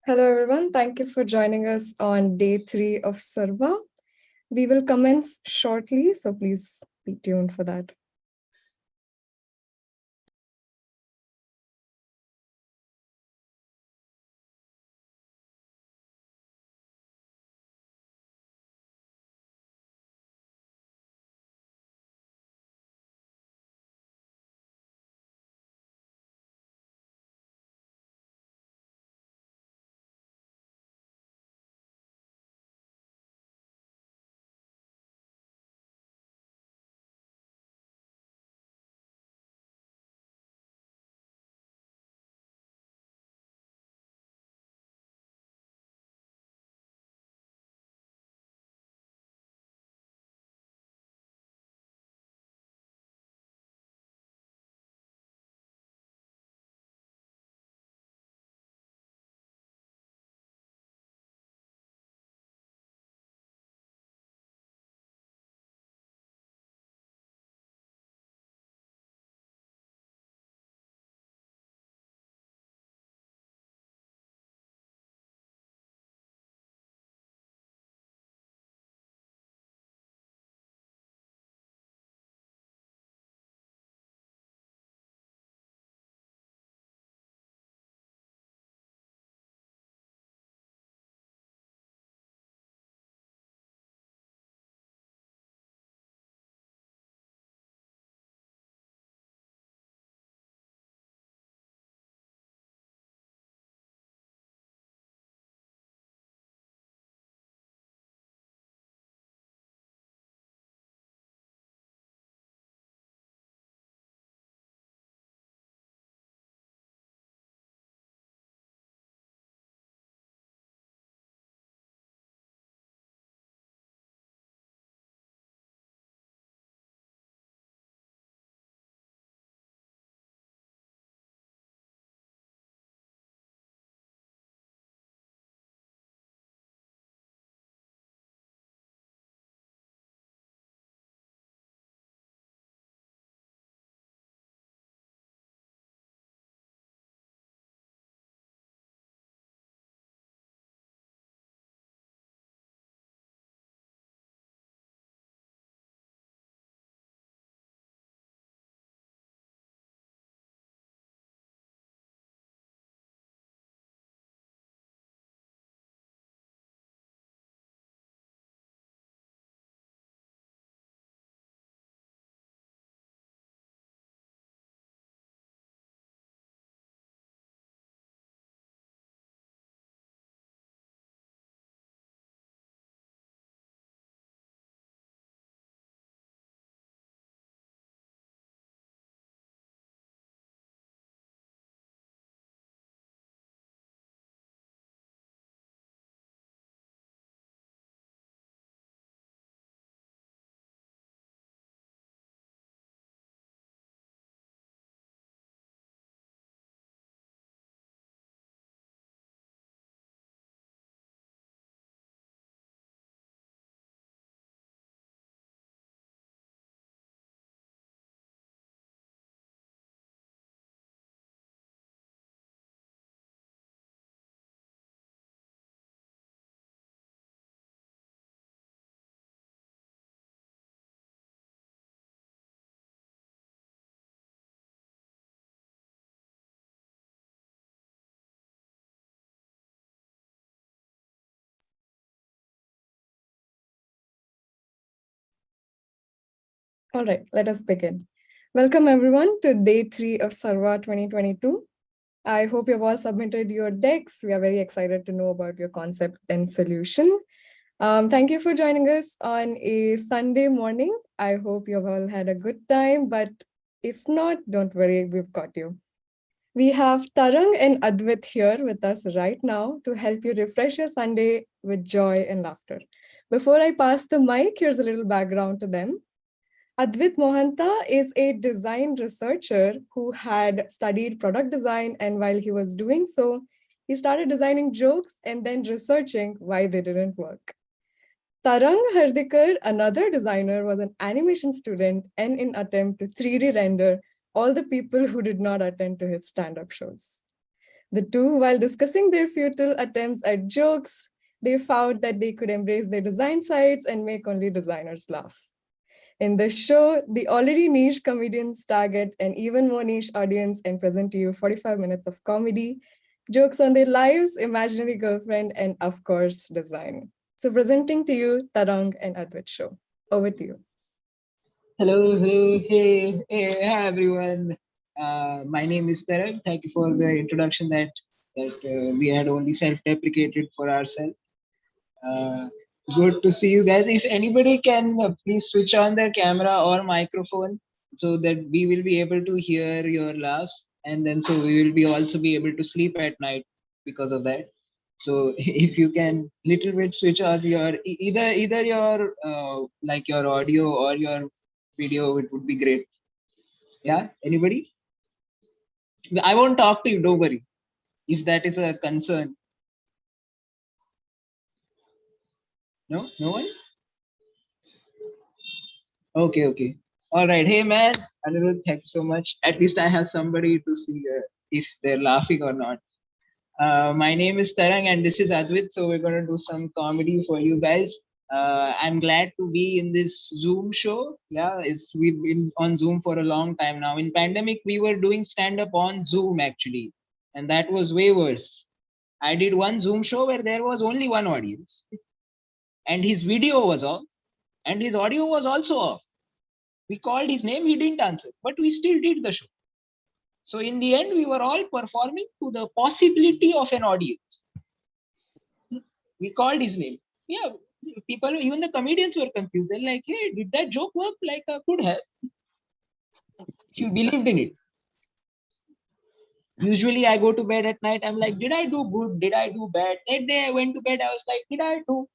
Hello, everyone. Thank you for joining us on day 3 of Sarva'. We will commence shortly, so please be tuned for that. All right, let us begin. Welcome, everyone, to day 3 of Sarva 2022. I hope you've all submitted your decks. We are very excited to know about your concept and solution. Thank you for joining us on a Sunday morning. I hope you've all had a good time, but if not, don't worry, we've got you. We have Tarang and Advit here with us right now to help you refresh your Sunday with joy and laughter. Before I pass the mic, here's a little background to them. Advit Mohanta is a design researcher who had studied product design, and while he was doing so, he started designing jokes and then researching why they didn't work. Tarang Hardikar, another designer, was an animation student and in attempt to 3D render all the people who did not attend to his stand-up shows. The two, while discussing their futile attempts at jokes, they found that they could embrace their design sides and make only designers laugh. In this show, the already niche comedians target an even more niche audience and present to you 45 minutes of comedy, jokes on their lives, imaginary girlfriend, and of course, design. So presenting to you Tarang and Advit show. Over to you. Hello, hey, hi everyone. My name is Tarang. Thank you for the introduction that we had only self-deprecated for ourselves. Good to see you guys. If anybody can please switch on their camera or microphone so that we will be able to hear your laughs, and then so we will be also be able to sleep at night because of that. So if you can little bit switch on your either your like your audio or your video, it would be great. Yeah, anybody? I won't talk to you, don't worry, if that is a concern. No one. Okay. All right. Hey man, Anirudh, thanks so much. At least I have somebody to see if they're laughing or not. My name is Tarang and this is Advit. So we're going to do some comedy for you guys. I'm glad to be in this Zoom show. Yeah, we've been on Zoom for a long time now. In pandemic, we were doing stand-up on Zoom actually, and that was way worse. I did one Zoom show where there was only one audience, and his video was off, and his audio was also off. We called his name, he didn't answer, but we still did the show. So in the end, we were all performing to the possibility of an audience. We called his name. Yeah, people, even the comedians were confused. They're like, hey, did that joke work? Like, could have. If you believed in it. Usually I go to bed at night. I'm like, did I do good? Did I do bad? That day I went to bed. I was like, did I do?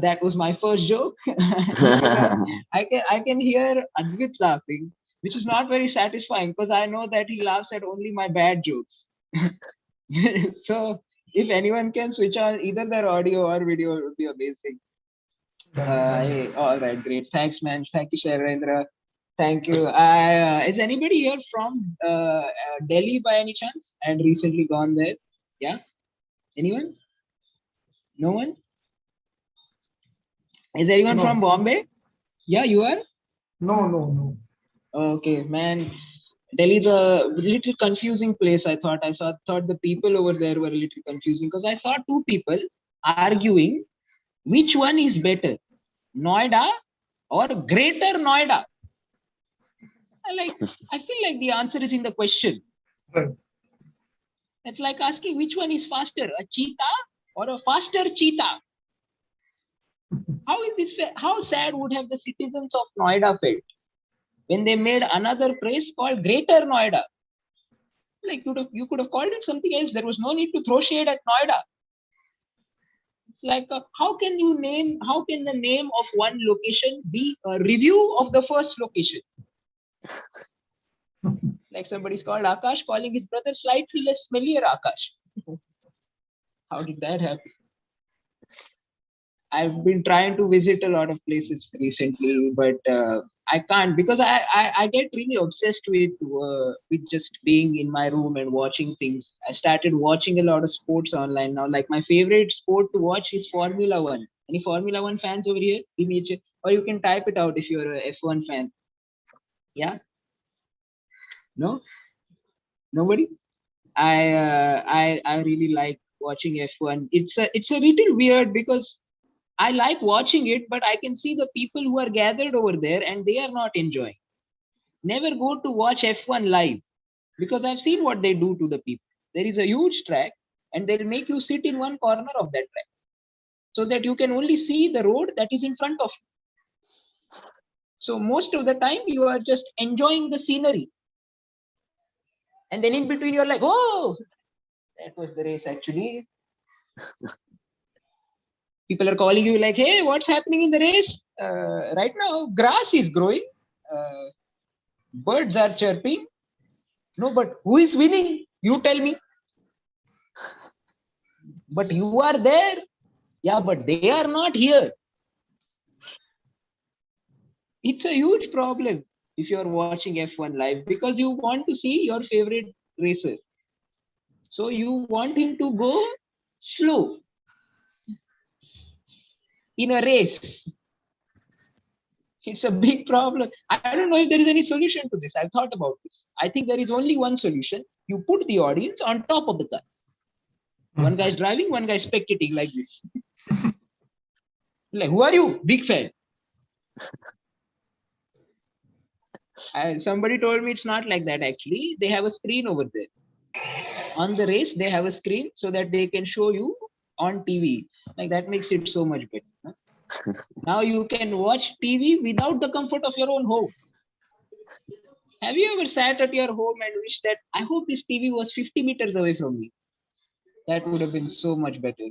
That was my first joke. I can hear Advit laughing, which is not very satisfying because I know that he laughs at only my bad jokes. So if anyone can switch on either their audio or video, it would be amazing. Hey, all right, great. Thanks, man. Thank you, Shairendra. Thank you. Is anybody here from Delhi by any chance? I had recently gone there. Yeah? Anyone? No one? Is anyone from Bombay? Yeah, you are? No. Okay, man. Delhi's a little confusing place. I thought the people over there were a little confusing because I saw two people arguing which one is better, Noida or Greater Noida. I feel like the answer is in the question. Right. It's like asking which one is faster, a cheetah or a faster cheetah. How is this fair? How sad would have the citizens of Noida felt when they made another place called Greater Noida? Like you could have called it something else. There was no need to throw shade at Noida. It's like how can the name of one location be a review of the first location? Like somebody's called Akash, calling his brother slightly less smellier Akash. How did that happen? I've been trying to visit a lot of places recently, but I can't because I get really obsessed with just being in my room and watching things. I started watching a lot of sports online now. Like my favorite sport to watch is Formula One. Any Formula One fans over here? Give me a check. Or you can type it out if you're a F1 fan. Yeah? No? Nobody? I really like watching F1. It's a little weird because I like watching it, but I can see the people who are gathered over there and they are not enjoying. Never go to watch F1 live because I've seen what they do to the people. There is a huge track and they'll make you sit in one corner of that track so that you can only see the road that is in front of you. So most of the time you are just enjoying the scenery. And then in between you're like, oh, that was the race actually. People are calling you like, hey, what's happening in the race? Right now, grass is growing. Birds are chirping. No, but who is winning? You tell me. But you are there. Yeah, but they are not here. It's a huge problem. if you're watching F1 live, because you want to see your favorite racer. So you want him to go slow in a race. It's a big problem. I don't know if there is any solution to this. I've thought about this. I think there is only one solution. You put the audience on top of the car. One guy's driving, one guy's spectating like this. Like, who are you? Big fan. Somebody told me it's not like that actually. They have a screen over there. On the race, they have a screen so that they can show you on TV. Like that makes it so much better. Huh? Now you can watch TV without the comfort of your own home. Have you ever sat at your home and wished that I hope this TV was 50 meters away from me? That would have been so much better.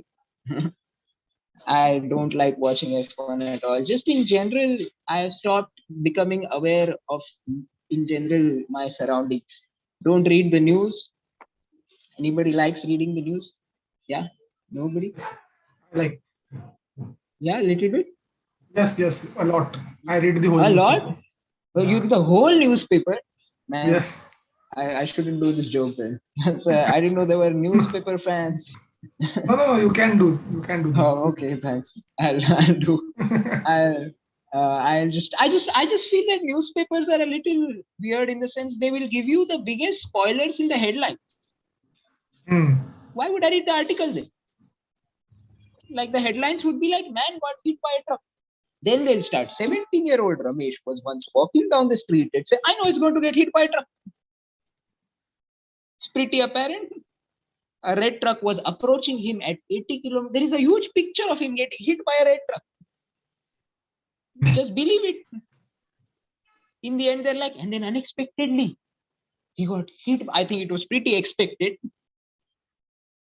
I don't like watching F1 at all. Just in general, I have stopped becoming aware of, in general, my surroundings. Don't read the news. Anybody likes reading the news? Yeah? Nobody? Like, yeah, a little bit? Yes, a lot. I read the whole A newspaper. lot? So you read the whole newspaper? Man, Yes. I shouldn't do this joke then. I didn't know there were newspaper fans. No, you can do. You can do. Oh, okay, thanks. I'll do. I just feel that newspapers are a little weird in the sense they will give you the biggest spoilers in the headlines. Why would I read the article then? Like the headlines would be like, man got hit by a truck. Then they'll start. 17-year-old Ramesh was once walking down the street and say, I know it's going to get hit by a truck. It's pretty apparent. A red truck was approaching him at 80 kilometers. There is a huge picture of him getting hit by a red truck. Just believe it. In the end, they're like, and then unexpectedly, he got hit. I think it was pretty expected.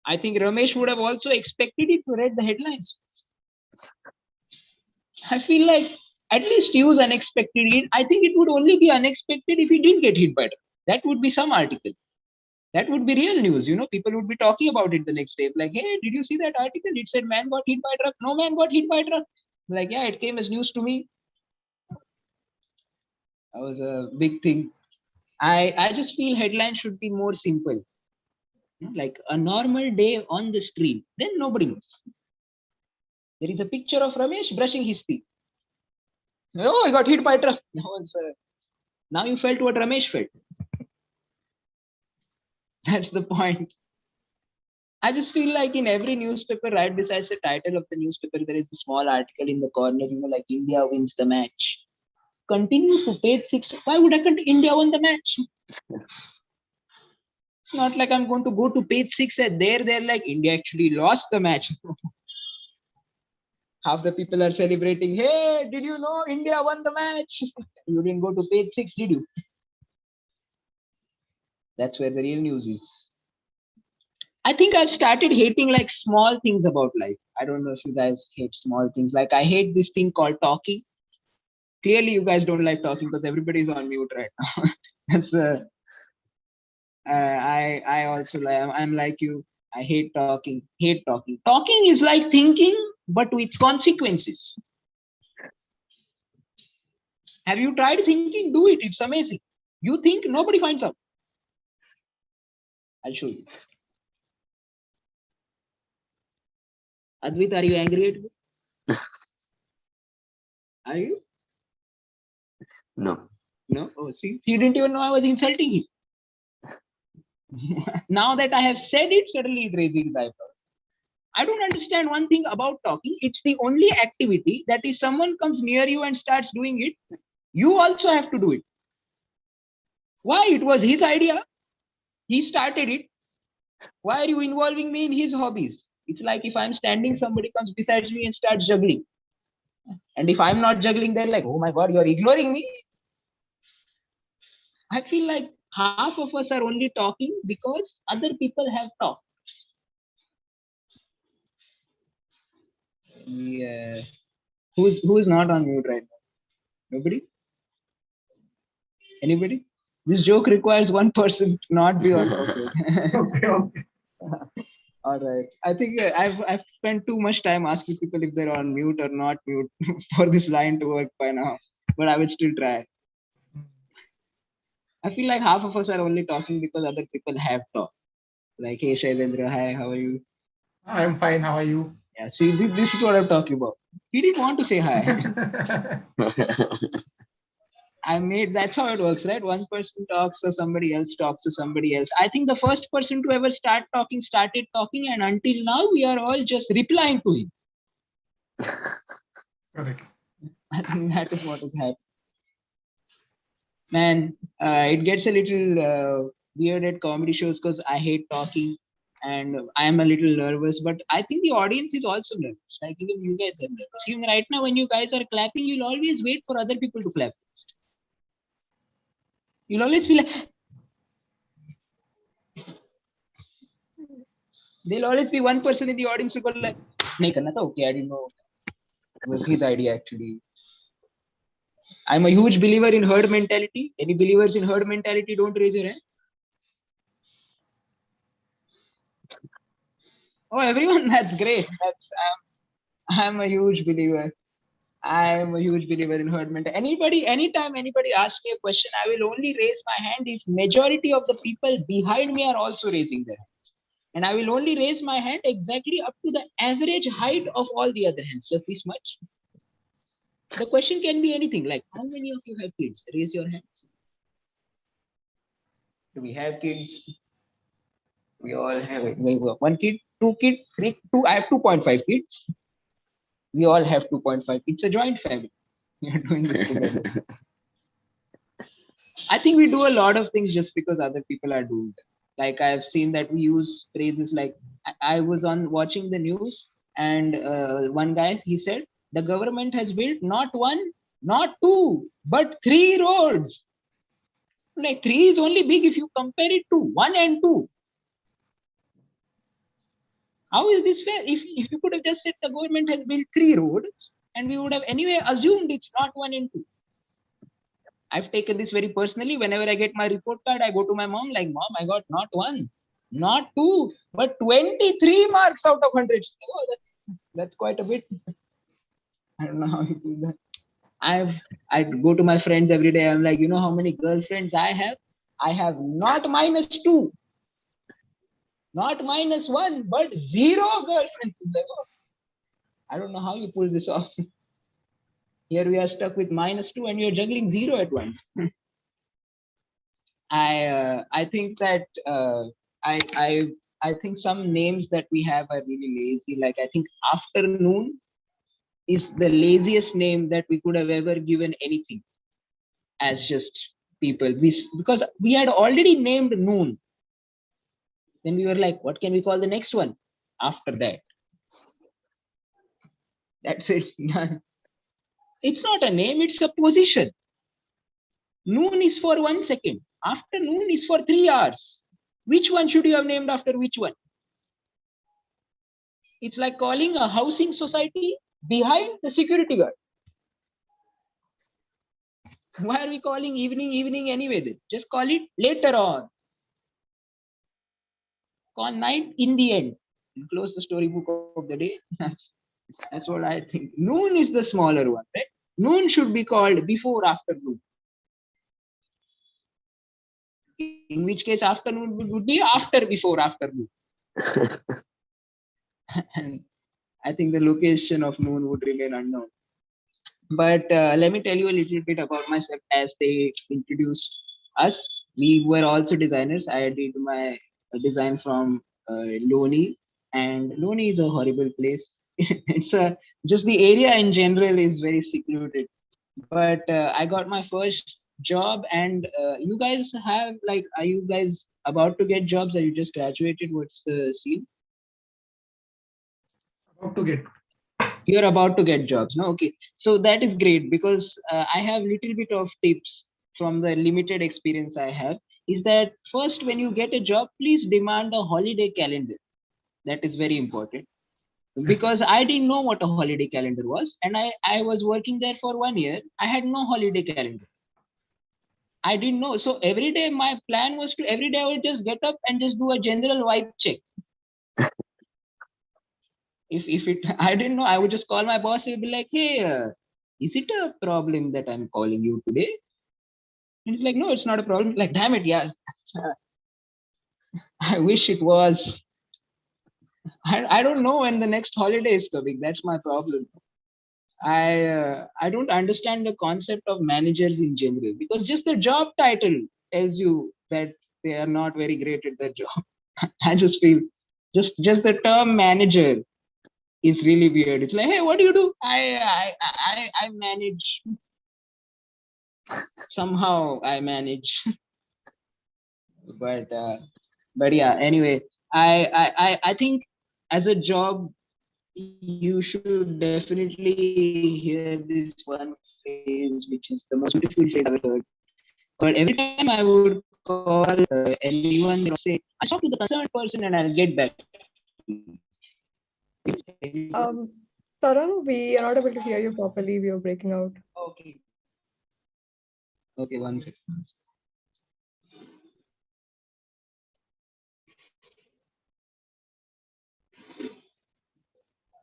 I think Ramesh would have also expected it to read the headlines. I feel like at least use unexpected. I think it would only be unexpected if he didn't get hit by it. That would be some article. That would be real news. You know, people would be talking about it the next day. Like, hey, did you see that article? It said man got hit by a truck. No man got hit by a truck. Like, yeah, it came as news to me. That was a big thing. I just feel headlines should be more simple. Like a normal day on the street. Then nobody knows. There is a picture of Ramesh brushing his teeth. Oh, I got hit by a truck. Now you felt what Ramesh felt. That's the point. I just feel like in every newspaper, right besides the title of the newspaper, there is a small article in the corner, like India wins the match. Continue to page 6. Why would I continue? India won the match. It's not like I'm going to go to page 6 and they're like, India actually lost the match. Half the people are celebrating, hey, did you know India won the match? You didn't go to page 6, did you? That's where the real news is. I think I've started hating like small things about life. I don't know if you guys hate small things. Like I hate this thing called talking. Clearly, you guys don't like talking because everybody's on mute right now. That's the. I also like. I'm like you. I hate talking. Hate talking. Talking is like thinking, but with consequences. Have you tried thinking? Do it. It's amazing. You think, nobody finds out. I'll show you. Advit, are you angry at me? Are you? No. No? Oh, see, he didn't even know I was insulting him. Now that I have said it, suddenly he's raising his eyebrows. I don't understand one thing about talking. It's the only activity that if someone comes near you and starts doing it, you also have to do it. Why? It was his idea. He started it. Why are you involving me in his hobbies? It's like if I'm standing, somebody comes beside me and starts juggling. And if I'm not juggling, they're like, oh my God, you're ignoring me. I feel like half of us are only talking because other people have talked. Yeah. Who's not on mute right now? Nobody? Anybody? This joke requires one person to not be on mute. Okay. All right. I think I've spent too much time asking people if they're on mute or not mute for this line to work by now. But I will still try. I feel like half of us are only talking because other people have talked. Like, hey, Shailendra, hi, how are you? I'm fine. How are you? Yeah, see, this is what I'm talking about. He didn't want to say hi. That's how it works, right? One person talks, so somebody else talks to somebody else. I think the first person to ever started talking, and until now, we are all just replying to him. Correct. I think that is what has happened. Man, it gets a little weird at comedy shows because I hate talking and I am a little nervous, but I think the audience is also nervous. Like even you guys are nervous. Even right now, when you guys are clapping, you'll always wait for other people to clap first. You'll always be like, there'll always be one person in the audience who go like, "Nahi karna tha, okay, I didn't know it was his idea actually." I'm a huge believer in herd mentality. Any believers in herd mentality, don't raise your hand. Oh, everyone, that's great. I'm a huge believer. I am a huge believer in herd mentality. Anytime anybody asks me a question, I will only raise my hand if majority of the people behind me are also raising their hands. And I will only raise my hand exactly up to the average height of all the other hands, just this much. The question can be anything like, how many of you have kids? Raise your hands. Do we have kids? We all have it. One kid, two kid, three, two. I have 2.5 kids. We all have 2.5. It's a joint family. We are doing this together. I think we do a lot of things just because other people are doing them. Like I've seen that we use phrases like I was on watching the news and one guy he said the government has built not one, not two, but 3 roads. Like 3 is only big if you compare it to 1 and 2. How is this fair? If you could have just said the government has built 3 roads and we would have anyway assumed it's not 1 and 2. I've taken this very personally. Whenever I get my report card, I go to my mom like, Mom, I got not 1, not 2, but 23 marks out of 100. Oh, that's quite a bit. I don't know how you do that. I go to my friends every day. I'm like, you know how many girlfriends I have? I have not -2, not -1, but 0 girlfriends. Like, oh, I don't know how you pull this off. Here we are stuck with -2 and you're juggling 0 at once. I think that I think some names that we have are really lazy. Like I think afternoon is the laziest name that we could have ever given anything as just people. Because we had already named noon. Then we were like, what can we call the next one after that? That's it. It's not a name, it's a position. Noon is for 1 second. Afternoon is for 3 hours. Which one should you have named after which one? It's like calling a housing society behind the security guard. Why are we calling evening anyway then? Just call it later on. Call night in the end. And close the storybook of the day. That's what I think. Noon is the smaller one, right? Noon should be called before afternoon. In which case afternoon would be after before afternoon. And I think the location of noon would remain unknown. But let me tell you a little bit about myself as they introduced us. We were also designers. I did my design from Loni, and Loni is a horrible place. It's just the area in general is very secluded. But I got my first job, and you guys have like, are you guys about to get jobs? Are you just graduated? What's the scene? About to get. You're about to get jobs, no? Okay, so that is great because I have little bit of tips from the limited experience I have. Is that first, when you get a job, please demand a holiday calendar. That is very important because I didn't know what a holiday calendar was, and I was working there for 1 year. I had no holiday calendar. I didn't know. So every day my plan was to every day I would just get up and just do a general vibe check. If it I didn't know, I would just call my boss and be like, hey, is it a problem that I'm calling you today? And it's like, no, it's not a problem. Like, damn it, yeah. I wish it was. I don't know when the next holiday is coming. That's my problem. I don't understand the concept of managers in general, because just the job title tells you that they are not very great at their job. I just feel just the term manager is really weird. It's like, hey, what do you do? I manage. Somehow I manage. But yeah. Anyway, I think as a job, you should definitely hear this one phrase, which is the most beautiful phrase I've ever heard. But every time I would call anyone, they would say, I talk to the concerned person and I'll get back to you. Tarang, we are not able to hear you properly. We are breaking out. Okay. Okay, one second.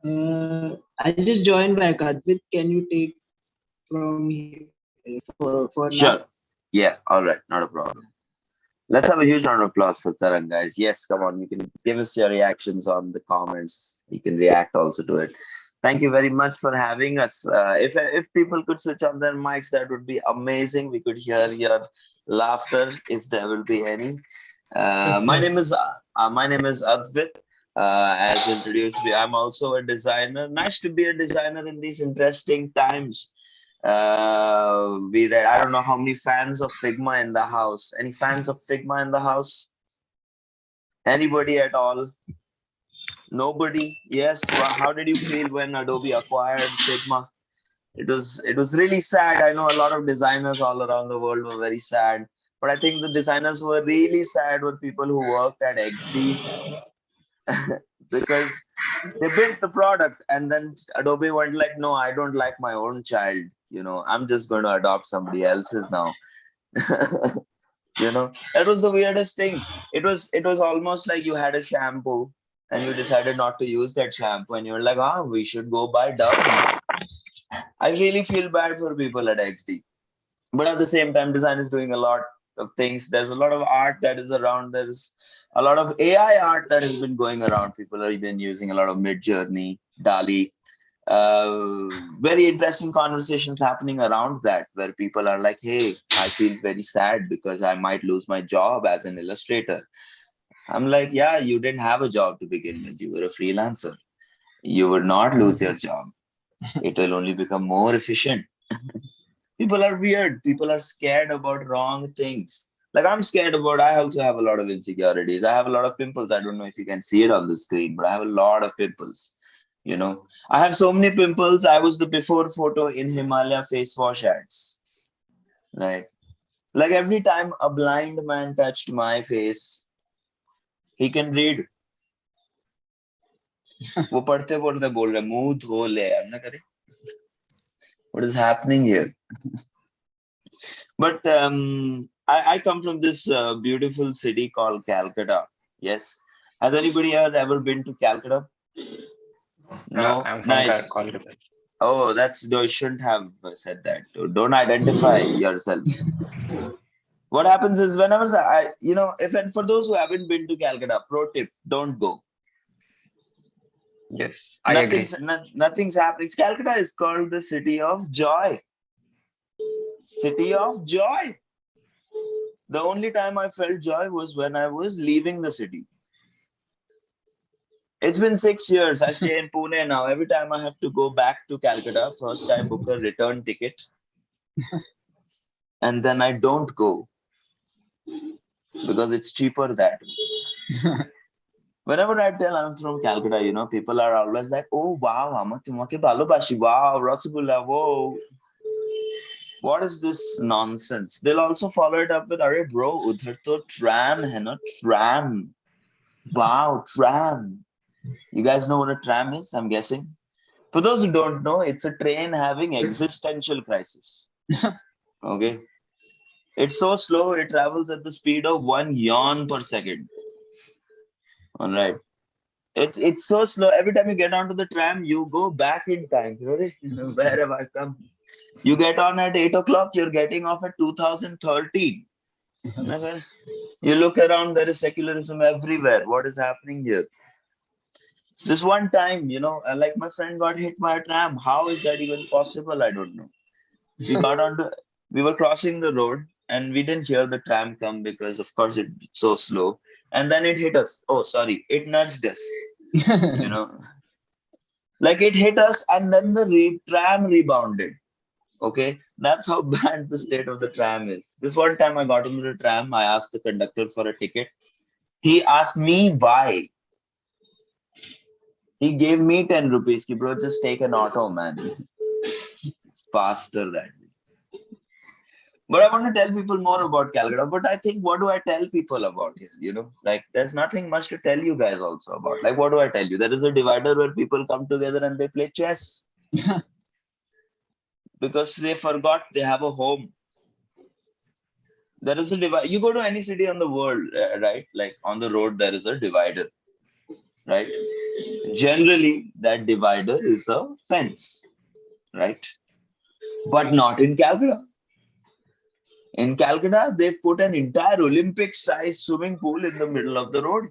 I just joined back. Advit, can you take from here for Sure. now? Yeah. All right. Not a problem. Let's have a huge round of applause for Tarang, guys. Yes, come on. You can give us your reactions on the comments. You can react also to it. Thank you very much for having us. If people could switch on their mics, that would be amazing. We could hear your laughter if there will be any. My name is Advit. As introduced, I'm also a designer. Nice to be a designer in these interesting times. I don't know how many fans of Figma in the house. Any fans of Figma in the house? Anybody at all? Nobody? Yes. Well, how did you feel when Adobe acquired Figma? It was really sad. I know a lot of designers all around the world were very sad, but I think the designers who were really sad were people who worked at XD because they built the product and then Adobe went like, no, I don't like my own child. I'm just going to adopt somebody else's now. That was the weirdest thing. It was almost like you had a shampoo and you decided not to use that shampoo and you're like, we should go buy Dove now. I really feel bad for people at XD. But at the same time, design is doing a lot of things. There's a lot of art that is around. There's a lot of AI art that has been going around. People are even using a lot of Mid-Journey, DALI. Very interesting conversations happening around that, where people are like, hey, I feel very sad because I might lose my job as an illustrator. I'm like, yeah, you didn't have a job to begin with. You were a freelancer. You would not lose your job. It will only become more efficient. People are weird. People are scared about wrong things. Like I also have a lot of insecurities. I have a lot of pimples. I don't know if you can see it on the screen, but I have a lot of pimples. I have so many pimples. I was the before photo in Himalaya face wash ads. Right. Like every time a blind man touched my face, he can read. वो पढ़ते पढ़ते बोल रहे मुंह धो ले हम ना करें. What is happening here? But I come from this beautiful city called Calcutta. Yes. Has anybody here ever been to Calcutta? No. I'm from Nice. Kolkata. Oh, you shouldn't have said that. Don't identify yourself. What happens is whenever and for those who haven't been to Calcutta, pro tip, don't go. Yes, I agree. Nothing's happening. Calcutta is called the city of joy. City of joy. The only time I felt joy was when I was leaving the city. It's been 6 years. I stay in Pune now. Every time I have to go back to Calcutta, first I book a return ticket. And then I don't go. Because it's cheaper that way. Whenever I tell I'm from Calcutta, people are always like, oh, wow, wow, Rasgulla, whoa. What is this nonsense? They'll also follow it up with, "Arey bro, udhar to tram hai na, tram. Wow, tram." You guys know what a tram is, I'm guessing? For those who don't know, it's a train having existential crisis. Okay. It's so slow, it travels at the speed of 1 yawn per second. All right. It's so slow. Every time you get onto the tram, you go back in time. Where have I come? You get on at 8 o'clock, you're getting off at 2013. You look around, there is secularism everywhere. What is happening here? This one time, like my friend got hit by a tram. How is that even possible? I don't know. We were crossing the road and we didn't hear the tram come because, of course, it's so slow. And then it hit us. Oh, sorry, it nudged us. Like it hit us and then the tram rebounded. Okay, that's how bad the state of the tram is. This one time I got into the tram, I asked the conductor for a ticket. He asked me why. He gave me 10 rupees. Ki, bro, just take an auto, man. It's faster that way. But I want to tell people more about Calcutta. But I think, what do I tell people about here? Like, there's nothing much to tell you guys also about. Like, what do I tell you? There is a divider where people come together and they play chess. Because they forgot they have a home. There is a divider. You go to any city on the world, right? Like on the road, there is a divider, right? Generally, that divider is a fence, right? But not in Calcutta. In Calcutta, they've put an entire Olympic-sized swimming pool in the middle of the road.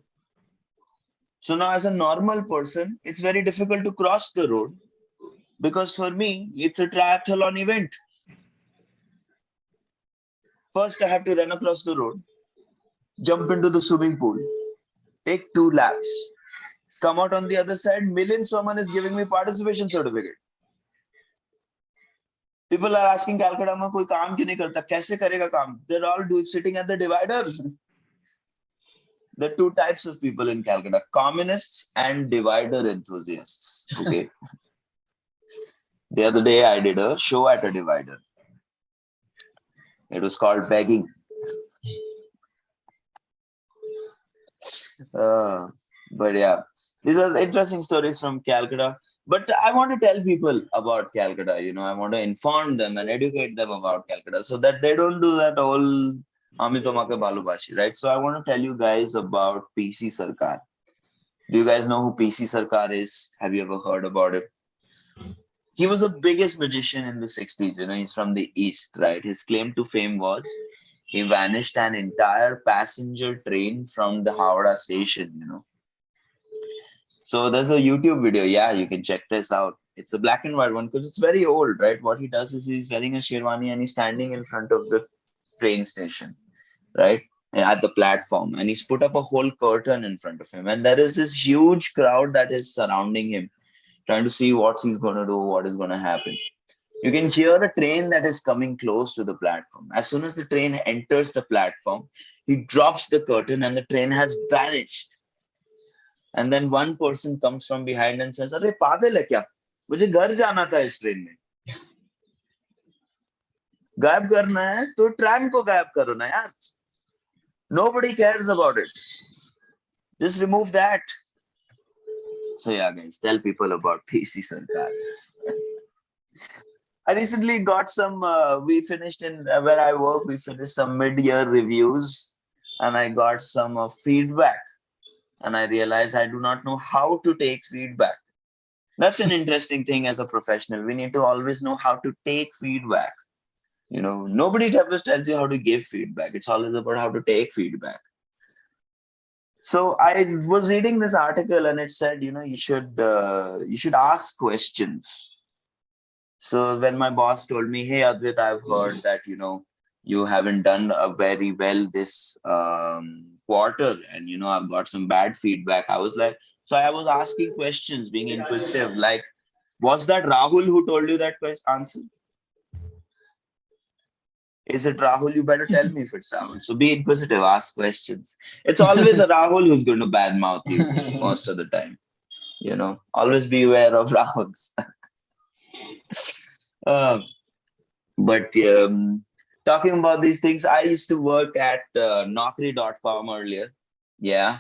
So now, as a normal person, it's very difficult to cross the road because for me, it's a triathlon event. First, I have to run across the road, jump into the swimming pool, take 2 laps, come out on the other side, someone is giving me participation certificate. People are asking Calcutta mein koi kaam kyun nahi karta? Kaise karega kaam? They're all sitting at the divider. There are 2 types of people in Calcutta, communists and divider enthusiasts. Okay. The other day I did a show at a divider. It was called Begging. But yeah, these are interesting stories from Calcutta. But I want to tell people about Calcutta. I want to inform them and educate them about Calcutta so that they don't do that whole Amitomake Balubashi, right? So I want to tell you guys about PC Sarkar. Do you guys know who PC Sarkar is? Have you ever heard about it? He was the biggest magician in the 60s. He's from the East, right? His claim to fame was he vanished an entire passenger train from the Howrah station, So there's a YouTube video. Yeah, you can check this out. It's a black and white one because it's very old, right? What he does is he's wearing a sherwani and he's standing in front of the train station, right? At the platform. And he's put up a whole curtain in front of him. And there is this huge crowd that is surrounding him, trying to see what he's going to do, what is going to happen. You can hear a train that is coming close to the platform. As soon as the train enters the platform, he drops the curtain and the train has vanished. And then one person comes from behind and says, "Arey pagal hai kya? Mujhe ghar jana tha is train mein. Gayab karna hai, to tram ko gayab karo na yaar. Nobody cares about it. Just remove that." So yeah, guys, tell people about PC Sarkar. I recently got some, we finished in where I work, we finished some mid-year reviews and I got some feedback and I realized I do not know how to take feedback. That's an interesting thing as a professional. We need to always know how to take feedback. Nobody ever tells you how to give feedback. It's always about how to take feedback. So I was reading this article and it said, you should ask questions. So when my boss told me, "Hey, Advit, I've heard that, you haven't done very well this quarter and, I've got some bad feedback." I was like, so I was asking questions, being inquisitive, like, was that Rahul who told you that answer? Is it Rahul? You better tell me if it's Rahul. So be inquisitive, ask questions. It's always a Rahul who's going to badmouth you most of the time. Always be aware of Rahuls. But talking about these things, I used to work at Naukri.com earlier. Yeah.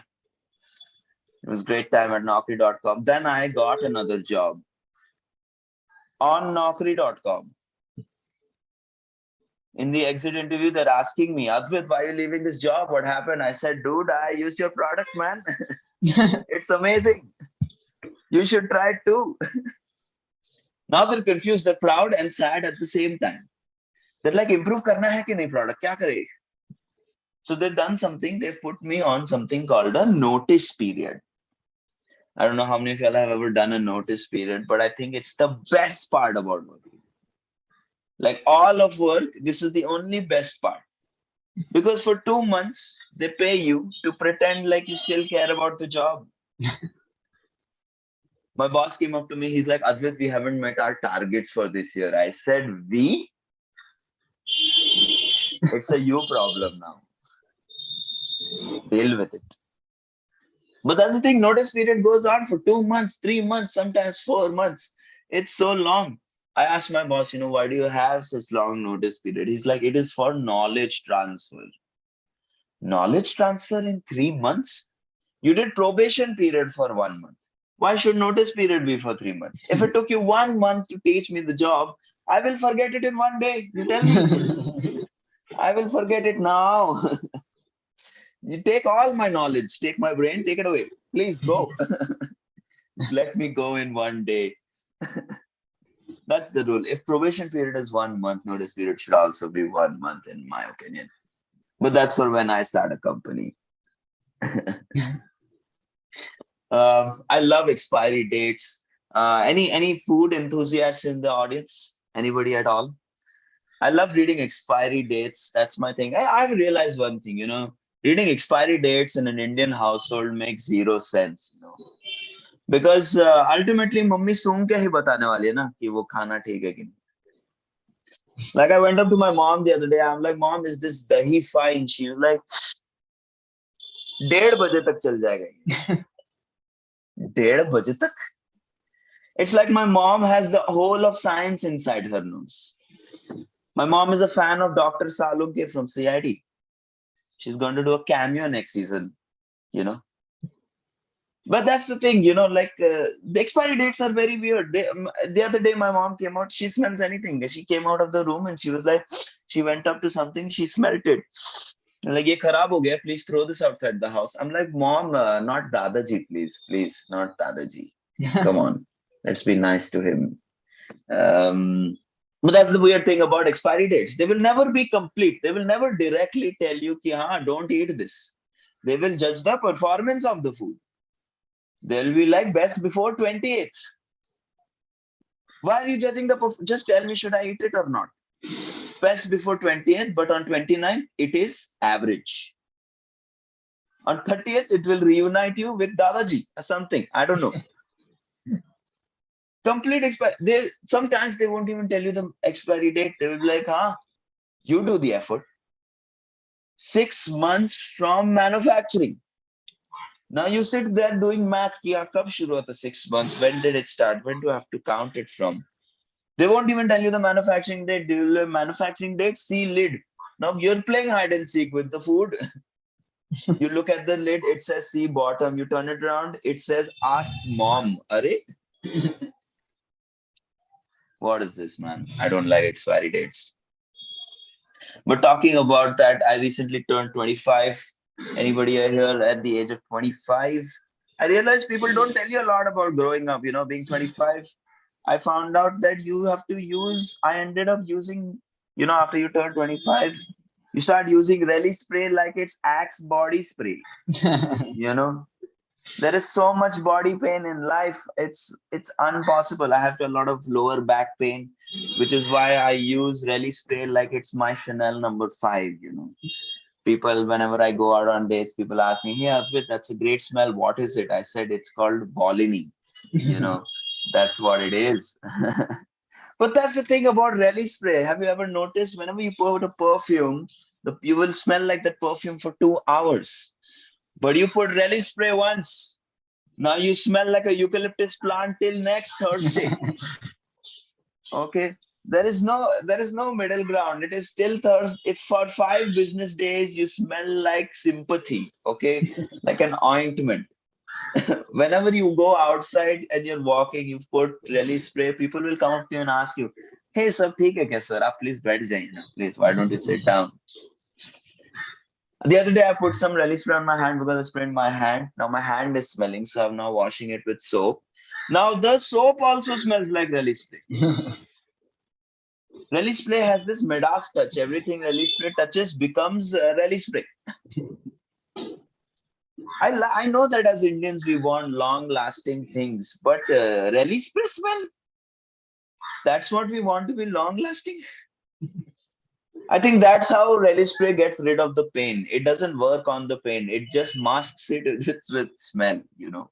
It was a great time at Naukri.com. Then I got another job on Naukri.com. In the exit interview, they're asking me, "Advit, why are you leaving this job? What happened?" I said, "Dude, I used your product, man. It's amazing. You should try it too." Now they're confused, they're proud and sad at the same time. They're like, improve karna hai ki nahi product, kya kare? So they've done something, they've put me on something called a notice period. I don't know how many of y'all have ever done a notice period, but I think it's the best part about working. Like all of work, this is the only best part. Because for 2 months, they pay you to pretend like you still care about the job. My boss came up to me, he's like, Advit, we haven't met our targets for this year. I said, we? It's a you problem now. Deal with it. But that's the thing, notice period goes on for 2 months, 3 months, sometimes 4 months. It's so long. I asked my boss, why do you have such long notice period? He's like, it is for knowledge transfer. Knowledge transfer in 3 months? You did probation period for 1 month. Why should notice period be for 3 months? If it took you 1 month to teach me the job, I will forget it in 1 day. You tell me. I will forget it now. You take all my knowledge, take my brain, take it away. Please go. Let me go in 1 day. That's the rule. If probation period is 1 month, notice period should also be 1 month, in my opinion. But that's for when I start a company. I love expiry dates. Any food enthusiasts in the audience? Anybody at all? I love reading expiry dates. That's my thing. I've realized one thing, reading expiry dates in an Indian household makes zero sense, because ultimately mummy soon ke hi batane wali hai na ki wo khana theek hai ki nahi. Like I went up to my mom the other day. I'm like, Mom, is this dahi fine? She was like, 1:30 baje tak chal jayega. 1:30 baje tak? It's like my mom has the whole of science inside her nose. My mom is a fan of Dr. Salunke from CID. She's going to do a cameo next season, But that's the thing, the expiry dates are very weird. The other day, my mom came out, she smells anything. She came out of the room and she was like, she went up to something, she smelled it. Like, ye kharab ho gaya, please throw this outside the house. I'm like, Mom, not Dadaji, please, not Dadaji. Come on, let's be nice to him. But that's the weird thing about expiry dates. They will never be complete. They will never directly tell you, ki, don't eat this. They will judge the performance of the food. They'll be like best before 28th. Why are you judging just tell me, should I eat it or not? Best before 20th, but on 29th, it is average. On 30th, it will reunite you with Dadaji or something. I don't know. Complete expiry. Sometimes they won't even tell you the expiry date. They will be like, you do the effort. 6 months from manufacturing. Now you sit there doing math. Ki kab shuru hota 6 months? When did it start? When do I have to count it from? They won't even tell you the manufacturing date. They will manufacturing date, see lid. Now you're playing hide and seek with the food. You look at the lid, it says see bottom. You turn it around, it says ask mom. Are? What is this, man? I don't like expiry dates. But talking about that, I recently turned 25. Anybody here at the age of 25? I realized people don't tell you a lot about growing up, being 25. I found out that you have to I ended up using, after you turn 25, you start using Relic spray like it's Axe body spray. There is so much body pain in life. It's impossible. I have a lot of lower back pain, which is why I use Relic spray like it's my Chanel number 5, People, whenever I go out on dates, people ask me, hey, Advit, that's a great smell. What is it? I said, it's called Bolini. That's what it is. But that's the thing about Relic spray. Have you ever noticed whenever you put a perfume, you will smell like that perfume for 2 hours. But you put Relic spray once. Now you smell like a eucalyptus plant till next Thursday. Okay. There is no middle ground. It is still Thursday. If for 5 business days you smell like sympathy, okay, like an ointment. Whenever you go outside and you're walking, you put Relic spray, people will come up to you and ask you, hey, sir, theek hai kya, sir? Please baith jaye na. Please, why don't you sit down? The other day, I put some Relic spray on my hand because I sprained my hand. Now my hand is smelling, so I'm now washing it with soap. Now the soap also smells like relish spray. Relish spray has this Midas touch. Everything relish spray touches becomes relish spray. I know that as Indians we want long-lasting things, but relish spray smell, that's what we want to be long-lasting. I think that's how relish spray gets rid of the pain. It doesn't work on the pain. It just masks it with smell, you know.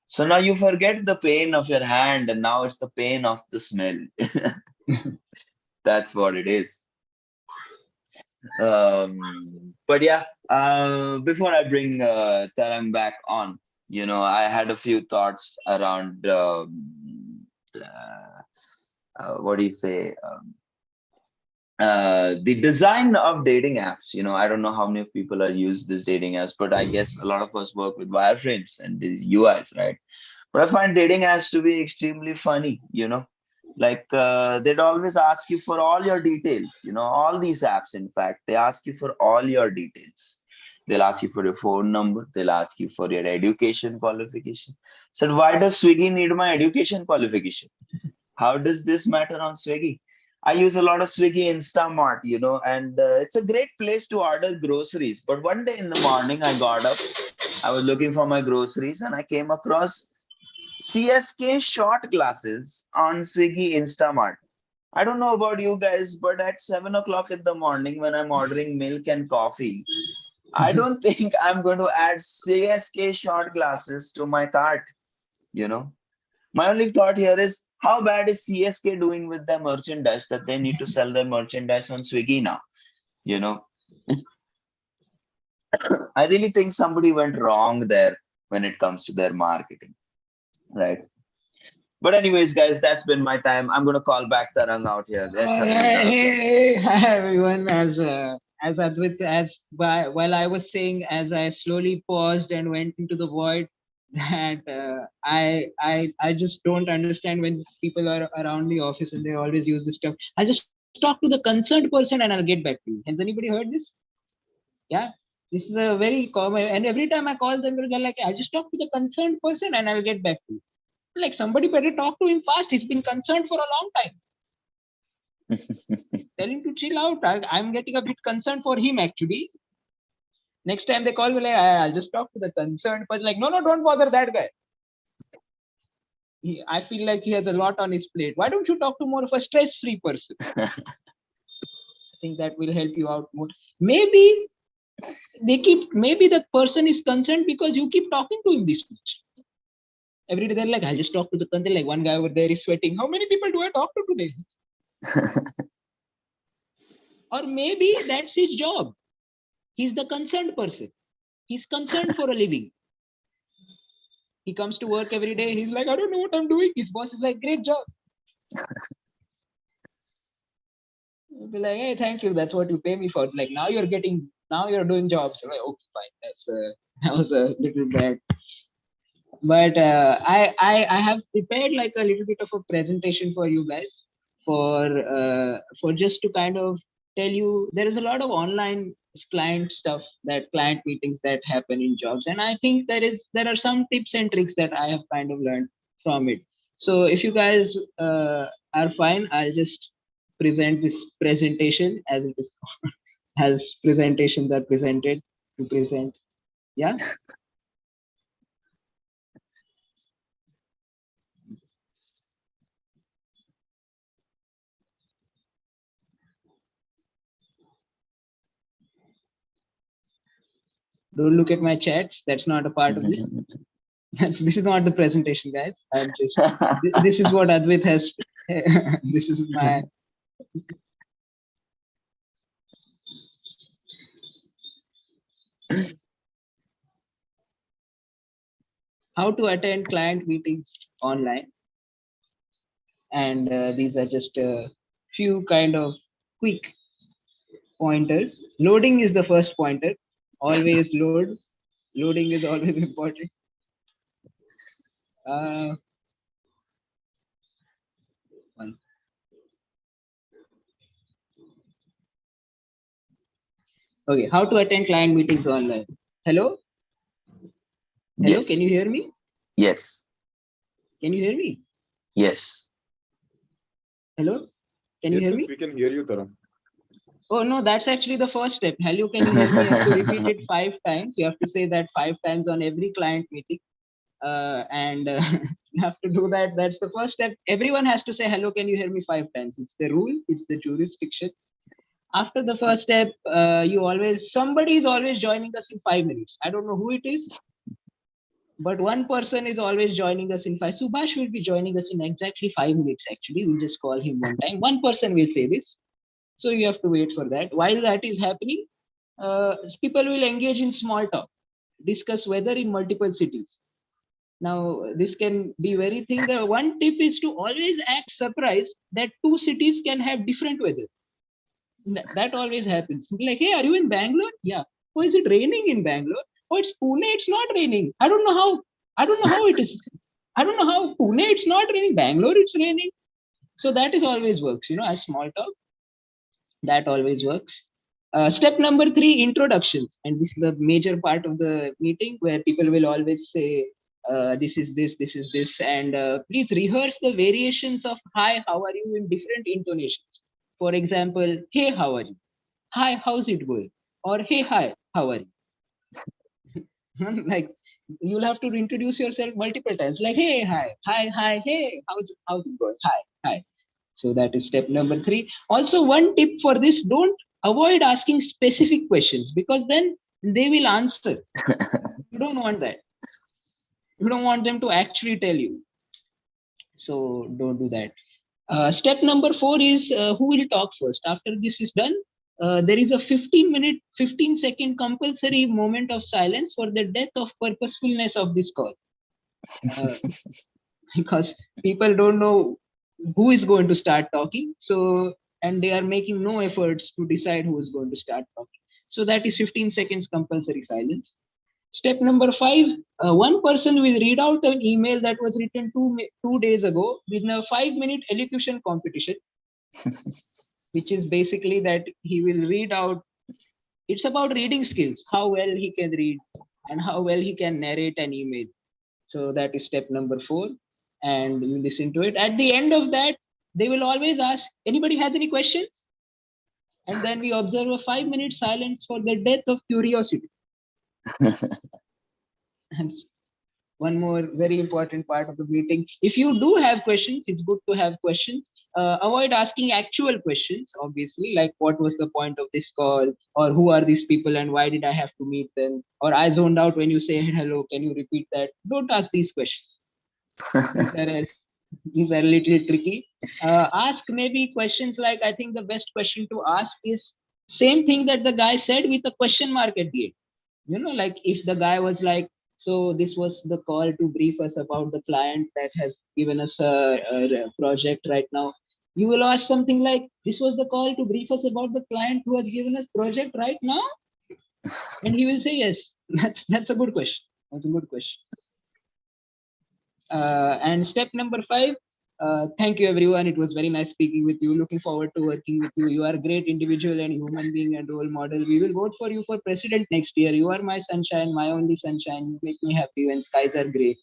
So now you forget the pain of your hand, and now it's the pain of the smell. That's what it is. But yeah, before I bring Tarang back on, you know, I had a few thoughts around what do you say? The design of dating apps. You know, I don't know how many people are used these dating apps, but I guess a lot of us work with wireframes and these UIs, right? But I find dating apps to be extremely funny, you know. Like they'd always ask you for all your details, you know, all these apps, in fact, they ask you for all your details. They'll ask you for your phone number, they'll ask you for your education qualification. So why does Swiggy need my education qualification? How does this matter on Swiggy? I use a lot of Swiggy Instamart, you know, and it's a great place to order groceries. But one day in the morning, I got up, I was looking for my groceries, and I came across CSK shot glasses on Swiggy Instamart. I don't know about you guys, but at 7 o'clock in the morning when I'm ordering milk and coffee, I don't think I'm going to add CSK shot glasses to my cart, you know. My only thought here is how bad is CSK doing with their merchandise that they need to sell their merchandise on Swiggy now, you know. I really think somebody went wrong there when it comes to their marketing, right? But anyways, guys, that's been my time. I'm gonna call back Tarang out here. Let's have a little bit of fun. Hey, hi everyone. As Advit, while I was saying, as I slowly paused and went into the void, that I just don't understand when people are around the office and they always use this stuff. I just talk to the concerned person and I'll get back to you. Has anybody heard this? Yeah, this is a very common. And every time I call them, they're like, I just talk to the concerned person and I'll get back to you. Like, somebody better talk to him fast. He's been concerned for a long time. Tell him to chill out. I'm getting a bit concerned for him actually. Next time they call me, like, I'll just talk to the concerned person. Like, no, don't bother that guy. I feel like he has a lot on his plate. Why don't you talk to more of a stress-free person? I think that will help you out more. Maybe the person is concerned because you keep talking to him this much. Every day they're like, I'll just talk to the concerned. Like, one guy over there is sweating. How many people do I talk to today? Or maybe that's his job. He's the concerned person. He's concerned for a living. He comes to work every day. He's like, I don't know what I'm doing. His boss is like, great job. He'll be like, hey, thank you. That's what you pay me for. Like, now you're doing jobs. I'm like, okay, fine. That was a little bad. But I have prepared like a little bit of a presentation for you guys for just to kind of tell you there is a lot of online client stuff, that client meetings that happen in jobs, and I think there are some tips and tricks that I have kind of learned from it. So if you guys are fine, I'll just present this presentation as it is called, as presentations are presented to present. Yeah. Don't look at my chats. That's not a part of this. This is not the presentation, guys. I'm just. This is what Advit has. This is my. How to attend client meetings online, and these are just a few kind of quick pointers. Loading is the first pointer. Always load. Loading is always important. Okay, how to attend client meetings online. Hello? Hello, Yes. can you hear me? Yes. Can you hear me? Yes. Hello? Can you Yes, hear yes, me? we can hear you, Tarang. Oh, no, that's actually the first step. Hello, can you hear me? You have to repeat it 5 times. You have to say that 5 times on every client meeting. You have to do that. That's the first step. Everyone has to say, hello, can you hear me 5 times? It's the rule. It's the jurisdiction. After the first step, somebody is always joining us in 5 minutes. I don't know who it is, but one person is always joining us in 5. Subhash will be joining us in exactly 5 minutes. Actually, we'll just call him one time. One person will say this. So you have to wait for that. While that is happening, people will engage in small talk, discuss weather in multiple cities. Now, this can be very thing. The one tip is to always act surprised that 2 cities can have different weather. That always happens. Like, hey, are you in Bangalore? Yeah. Oh, is it raining in Bangalore? Oh, it's Pune. It's not raining. I don't know how it is. I don't know how Pune. It's not raining. Bangalore. It's raining. So that is always works. As small talk. That always works. Step number 3, introductions. And this is the major part of the meeting where people will always say, this is this. And please rehearse the variations of hi, how are you in different intonations. For example, hey, how are you? Hi, how's it going? Or hey, hi, how are you? Like, you'll have to introduce yourself multiple times. Like, hey, hi, hey, how's it going? Hi. So that is step number 3. Also, one tip for this, don't avoid asking specific questions because then they will answer. You don't want that. You don't want them to actually tell you. So don't do that. Step number 4 is who will talk first. After this is done, there is a 15-second compulsory moment of silence for the death of purposefulness of this call. Because people don't know who is going to start talking. So, and they are making no efforts to decide who is going to start talking. So that is 15 seconds compulsory silence. Step number 5, one person will read out an email that was written 2 days ago within a 5-minute elocution competition, which is basically that he will read out. It's about reading skills, how well he can read and how well he can narrate an email. So that is step number 4. And you listen to it. At the end of that, they will always ask, anybody has any questions? And then we observe a 5-minute silence for the death of curiosity. And one more very important part of the meeting. If you do have questions, it's good to have questions. Avoid asking actual questions, obviously, like what was the point of this call, or who are these people and why did I have to meet them? Or I zoned out when you say hello, can you repeat that? Don't ask these questions. These are a little tricky. Ask maybe questions like, I think the best question to ask is same thing that the guy said with a question mark at the end. Like if the guy was like, so this was the call to brief us about the client that has given us a project right now. You will ask something like, this was the call to brief us about the client who has given us project right now? And he will say yes. That's a good question. That's a good question. And step number 5, thank you everyone. It was very nice speaking with you. Looking forward to working with you. You are a great individual and human being and role model. We will vote for you for president next year. You are my sunshine, my only sunshine. You make me happy when skies are gray.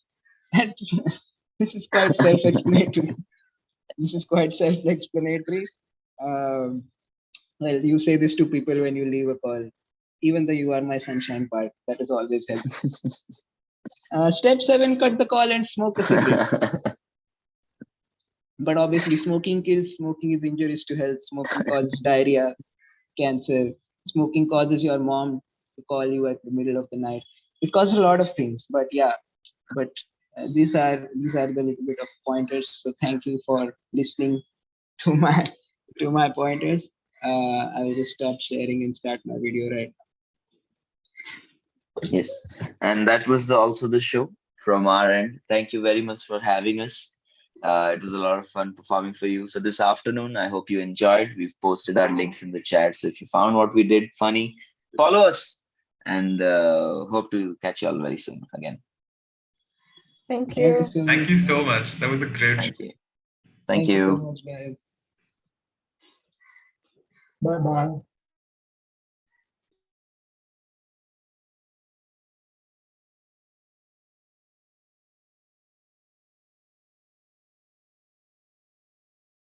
This is quite self-explanatory. Well, you say this to people when you leave a call. Even though you are my sunshine part, that is always helpful. Step 7, cut the call and smoke a cigarette. But obviously, smoking kills. Smoking is injurious to health. Smoking causes diarrhea, cancer. Smoking causes your mom to call you at the middle of the night. It causes a lot of things. But yeah, these are the little bit of pointers. So thank you for listening to my pointers. I will just stop sharing and start my video right now. Yes, and that was also the show from our end. Thank you very much for having us. It was a lot of fun performing for you for this afternoon. I hope you enjoyed. We've posted our links in the chat. So if you found what we did funny, follow us, and hope to catch you all very soon again. Thank you. Thank you so much. That was a great show. Thank you. Thank you. So much, guys. Bye bye.